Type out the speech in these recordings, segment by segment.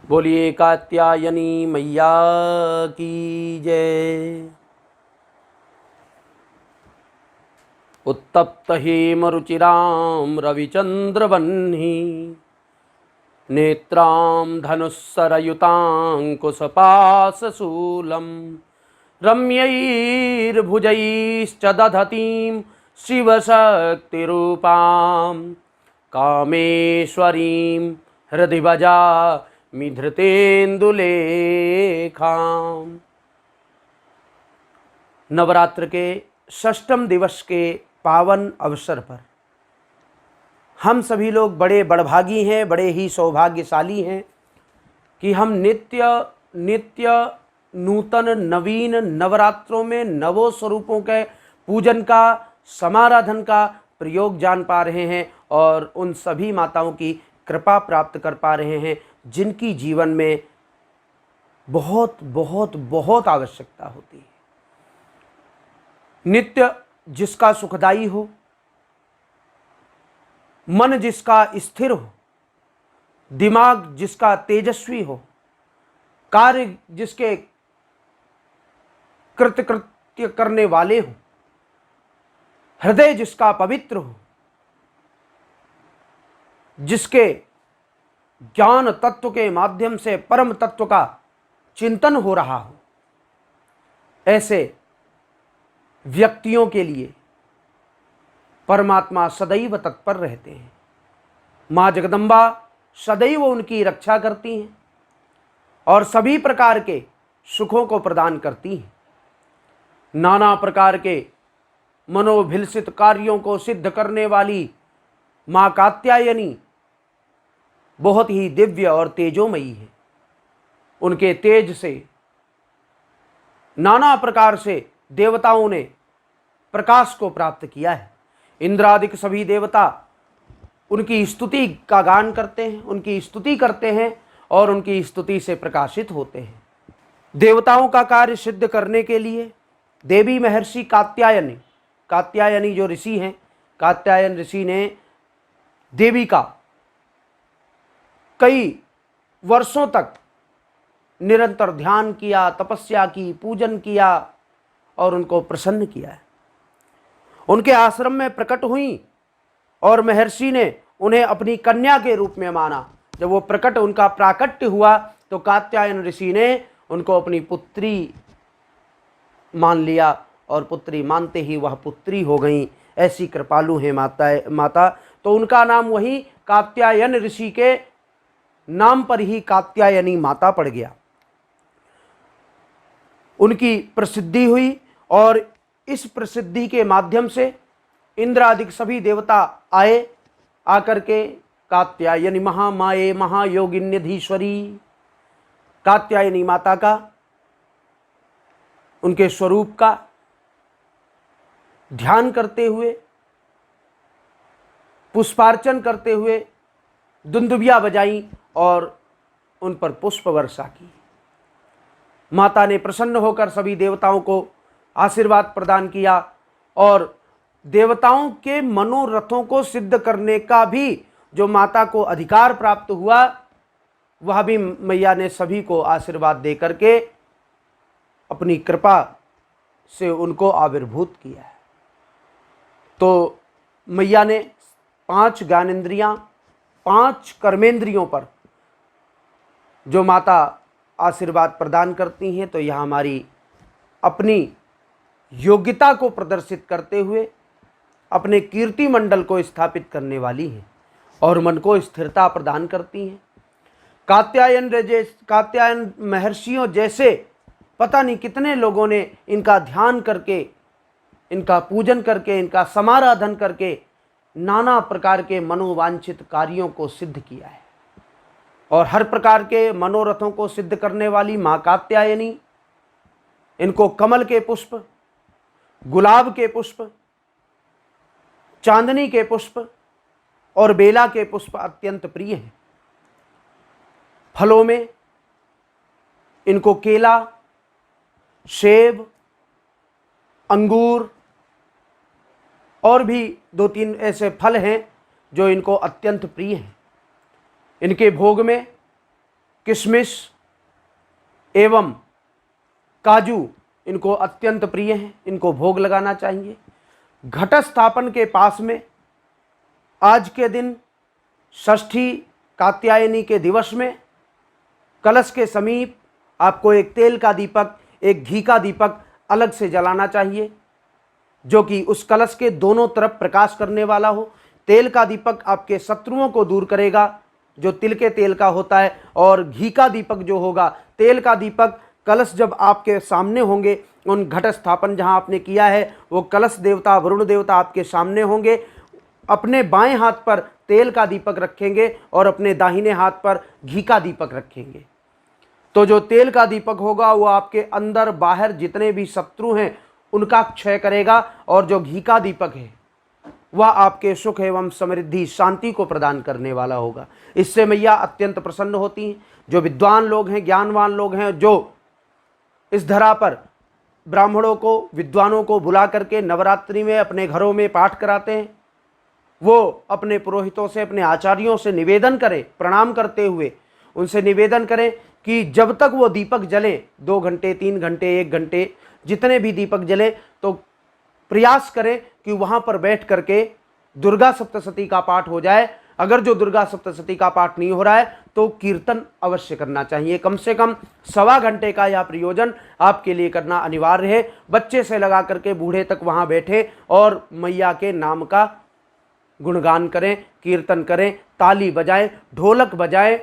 बोलिए कात्यायनी मैया की जय। उत्तप्त हेमरुचिरां रविचन्द्रवह्नि नेत्रां धनुस्सरयुताङ्कुशपाशशूलं रम्यैर्भुजैश्च दधतीं शिवशक्तिरूपां कामेश्वरीं हृदि भजामि धृतेन्दुलेखाम्। नवरात्र के षष्ठम दिवस के पावन अवसर पर हम सभी लोग बड़े बड़भागी हैं, बड़े ही सौभाग्यशाली हैं कि हम नित्य नित्य नूतन नवीन नवरात्रों में नवों स्वरूपों के पूजन का, समाराधन का प्रयोग जान पा रहे हैं और उन सभी माताओं की कृपा प्राप्त कर पा रहे हैं जिनकी जीवन में बहुत बहुत बहुत आवश्यकता होती है। नित्य जिसका सुखदायी हो, मन जिसका स्थिर हो, दिमाग जिसका तेजस्वी हो, कार्य जिसके कृत्य करने वाले हो, हृदय जिसका पवित्र हो, जिसके ज्ञान तत्व के माध्यम से परम तत्व का चिंतन हो रहा हो, ऐसे व्यक्तियों के लिए परमात्मा सदैव तत्पर रहते हैं। माँ जगदम्बा सदैव उनकी रक्षा करती हैं और सभी प्रकार के सुखों को प्रदान करती हैं। नाना प्रकार के मनोभिलषित कार्यों को सिद्ध करने वाली माँ कात्यायनी बहुत ही दिव्य और तेजोमयी है। उनके तेज से नाना प्रकार से देवताओं ने प्रकाश को प्राप्त किया है। इंद्रादिक सभी देवता उनकी स्तुति का गान करते हैं, उनकी स्तुति करते हैं और उनकी स्तुति से प्रकाशित होते हैं। देवताओं का कार्य सिद्ध करने के लिए देवी महर्षि कात्यायनी जो ऋषि हैं, कात्यायन ऋषि ने देवी का कई वर्षों तक निरंतर ध्यान किया, तपस्या की, पूजन किया और उनको प्रसन्न किया है। उनके आश्रम में प्रकट हुई और महर्षि ने उन्हें अपनी कन्या के रूप में माना। जब वो उनका प्राकट्य हुआ तो कात्यायन ऋषि ने उनको अपनी पुत्री मान लिया और पुत्री मानते ही वह पुत्री हो गई। ऐसी कृपालु है माता। तो उनका नाम वही कात्यायन ऋषि के नाम पर ही कात्यायनी माता पड़ गया। उनकी प्रसिद्धि हुई और इस प्रसिद्धि के माध्यम से इंद्र आदि सभी देवता आए। आकर के कात्यायनी महामाये महायोगिन्यधीश्वरी कात्यायनी माता का, उनके स्वरूप का ध्यान करते हुए, पुष्पार्चन करते हुए दुंदुभिया बजाई और उन पर पुष्प वर्षा की। माता ने प्रसन्न होकर सभी देवताओं को आशीर्वाद प्रदान किया और देवताओं के मनोरथों को सिद्ध करने का भी जो माता को अधिकार प्राप्त हुआ, वह भी मैया ने सभी को आशीर्वाद दे करके अपनी कृपा से उनको आविर्भूत किया है। तो मैया ने 5 ज्ञानेंद्रियां, 5 कर्मेंद्रियों पर जो माता आशीर्वाद प्रदान करती हैं, तो यह हमारी अपनी योग्यता को प्रदर्शित करते हुए अपने कीर्ति मंडल को स्थापित करने वाली हैं और मन को स्थिरता प्रदान करती हैं। कात्यायन महर्षियों जैसे पता नहीं कितने लोगों ने इनका ध्यान करके, इनका पूजन करके, इनका समाराधन करके नाना प्रकार के मनोवांछित कार्यों को सिद्ध किया है। और हर प्रकार के मनोरथों को सिद्ध करने वाली माँ कात्यायनी, इनको कमल के पुष्प, गुलाब के पुष्प, चांदनी के पुष्प और बेला के पुष्प अत्यंत प्रिय हैं। फलों में इनको केला, सेब, अंगूर और भी 2-3 ऐसे फल हैं जो इनको अत्यंत प्रिय हैं। इनके भोग में किशमिश एवं काजू इनको अत्यंत प्रिय हैं, इनको भोग लगाना चाहिए। घट स्थापन के पास में आज के दिन षष्ठी कात्यायनी के दिवस में कलश के समीप आपको एक तेल का दीपक, एक घी का दीपक अलग से जलाना चाहिए, जो कि उस कलश के दोनों तरफ प्रकाश करने वाला हो। तेल का दीपक आपके शत्रुओं को दूर करेगा, जो तिल के तेल का होता है, और घी का दीपक जो होगा, तेल का दीपक कलश जब आपके सामने होंगे, उन घट स्थापन जहां आपने किया है वो कलश देवता वरुण देवता आपके सामने होंगे। अपने बाएं हाथ पर तेल का दीपक रखेंगे और अपने दाहिने हाथ पर घी का दीपक रखेंगे। तो जो तेल का दीपक होगा वो आपके अंदर बाहर जितने भी शत्रु हैं उनका क्षय करेगा, और जो घी का दीपक है वह आपके सुख एवं समृद्धि शांति को प्रदान करने वाला होगा। इससे मैया अत्यंत प्रसन्न होती हैं। जो विद्वान लोग हैं, ज्ञानवान लोग हैं, जो इस धरा पर ब्राह्मणों को, विद्वानों को बुला करके नवरात्रि में अपने घरों में पाठ कराते हैं, वो अपने पुरोहितों से, अपने आचार्यों से निवेदन करें, प्रणाम करते हुए उनसे निवेदन करें कि जब तक वो दीपक जले, 2 घंटे, 3 घंटे, 1 घंटे, जितने भी दीपक जले, तो प्रयास करें कि वहाँ पर बैठ करके दुर्गा सप्तशती का पाठ हो जाए। अगर जो दुर्गा सप्तशती का पाठ नहीं हो रहा है तो कीर्तन अवश्य करना चाहिए। कम से कम 1.25 घंटे का यह प्रयोजन आपके लिए करना अनिवार्य है। बच्चे से लगा करके बूढ़े तक वहाँ बैठे और मैया के नाम का गुणगान करें, कीर्तन करें, ताली बजाएं, ढोलक बजाएं,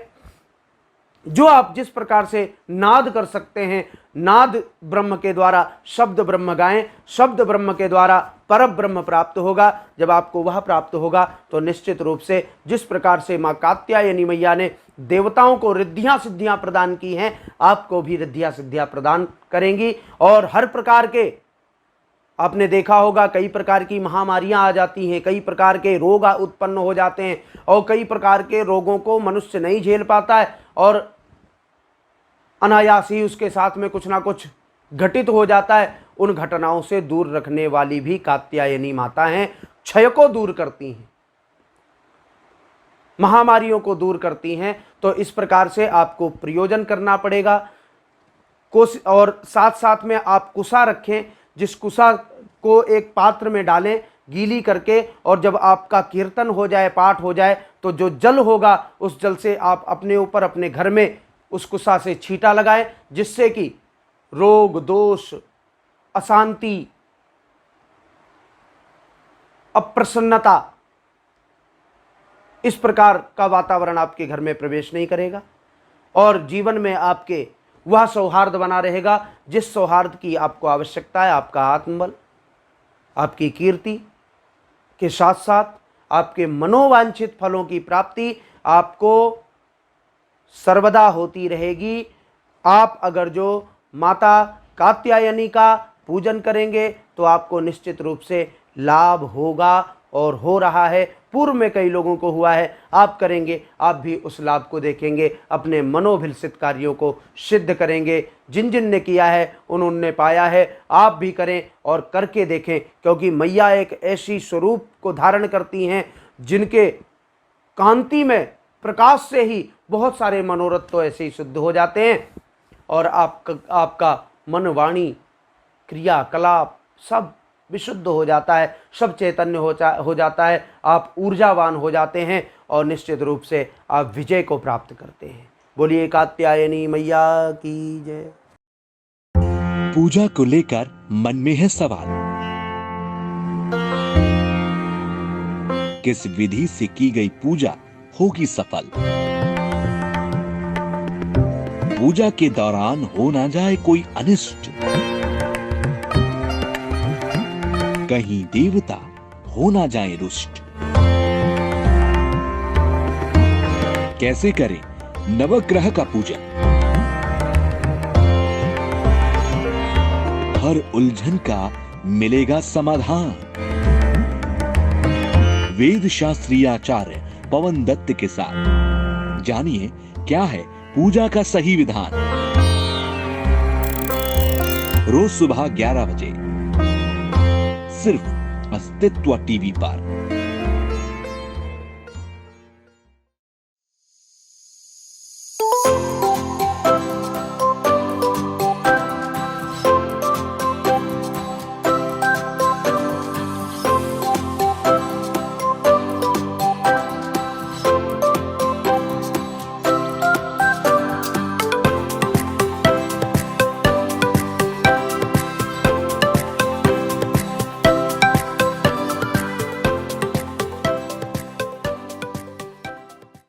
जो आप जिस प्रकार से नाद कर सकते हैं, नाद ब्रह्म के द्वारा शब्द ब्रह्म गाएं, शब्द ब्रह्म के द्वारा पर ब्रह्म प्राप्त होगा। जब आपको वह प्राप्त होगा तो निश्चित रूप से जिस प्रकार से माँ कात्यायनी मैया ने देवताओं को रिद्धियां सिद्धियां प्रदान की हैं, आपको भी रिद्धियां सिद्धियां प्रदान करेंगी। और हर प्रकार के, आपने देखा होगा, कई प्रकार की महामारियां आ जाती हैं, कई प्रकार के रोग उत्पन्न हो जाते हैं, और कई प्रकार के रोगों को मनुष्य नहीं झेल पाता है और अनायास ही उसके साथ में कुछ ना कुछ घटित हो जाता है। उन घटनाओं से दूर रखने वाली भी कात्यायनी माता हैं, क्षय को दूर करती हैं, महामारियों को दूर करती हैं। तो इस प्रकार से आपको प्रयोजन करना पड़ेगा। और साथ साथ में आप कुसा रखें, जिस कुसा को एक पात्र में डालें गीली करके, और जब आपका कीर्तन हो जाए, पाठ हो जाए, तो जो जल होगा उस जल से आप अपने ऊपर, अपने घर में उस कुसा से छींटा लगाएं, जिससे कि रोग, दोष, अशांति, अप्रसन्नता, इस प्रकार का वातावरण आपके घर में प्रवेश नहीं करेगा, और जीवन में आपके वह सौहार्द बना रहेगा जिस सौहार्द की आपको आवश्यकता है। आपका आत्मबल, आपकी कीर्ति के साथ साथ आपके मनोवांछित फलों की प्राप्ति आपको सर्वदा होती रहेगी। आप अगर जो माता कात्यायनी का पूजन करेंगे तो आपको निश्चित रूप से लाभ होगा, और हो रहा है। पूर्व में कई लोगों को हुआ है, आप करेंगे, आप भी उस लाभ को देखेंगे, अपने मनोभिलषित कार्यों को सिद्ध करेंगे। जिन जिन ने किया है उन्होंने पाया है, आप भी करें और करके देखें, क्योंकि मैया एक ऐसी स्वरूप को धारण करती हैं जिनके कांति में, प्रकाश से ही बहुत सारे मनोरथ तो ऐसे ही सिद्ध हो जाते हैं, और आपका मन, वाणी, क्रियाकलाप सब विशुद्ध हो जाता है, सब चैतन्य हो जाता है, आप ऊर्जावान हो जाते हैं, और निश्चित रूप से आप विजय को प्राप्त करते हैं। बोलिए कात्यायनी मैया की जय। पूजा को लेकर मन में है सवाल, किस विधि से की गई पूजा होगी सफल? पूजा के दौरान हो ना जाए कोई अनिष्ट, कहीं देवता हो ना जाए रुष्ट। कैसे करें नवग्रह का पूजन? हर उलझन का मिलेगा समाधान। वेद शास्त्रीय आचार्य पवन दत्त के साथ जानिए क्या है पूजा का सही विधान। रोज सुबह 11 बजे सिर्फ अस्तित्व टीवी पर।